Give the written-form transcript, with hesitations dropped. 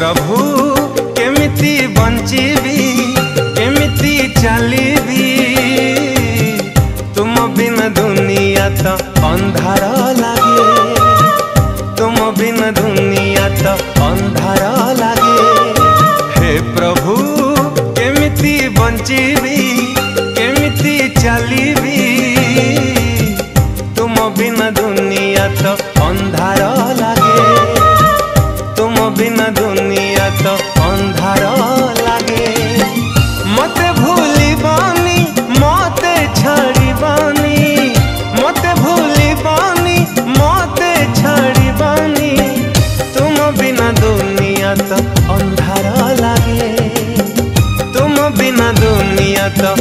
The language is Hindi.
प्रभु केमिति बंचीबी केमिति चलीबी तुम बिना दुनिया तो अंधार लागे तुम बिना दुनिया तो अंधार लागे। हे प्रभु केमिति बंचीबी केमिति चलीबी तुम बिना दुनिया तो अंधार लागे तुम बिना दुनिया तो अंधार लागे। मते भूलिबानी मते छाड़िबानी मते भूलिबानी मते छाड़िबानी तुम बिना दुनिया तो अंधार लागे तुम बिना दुनिया तो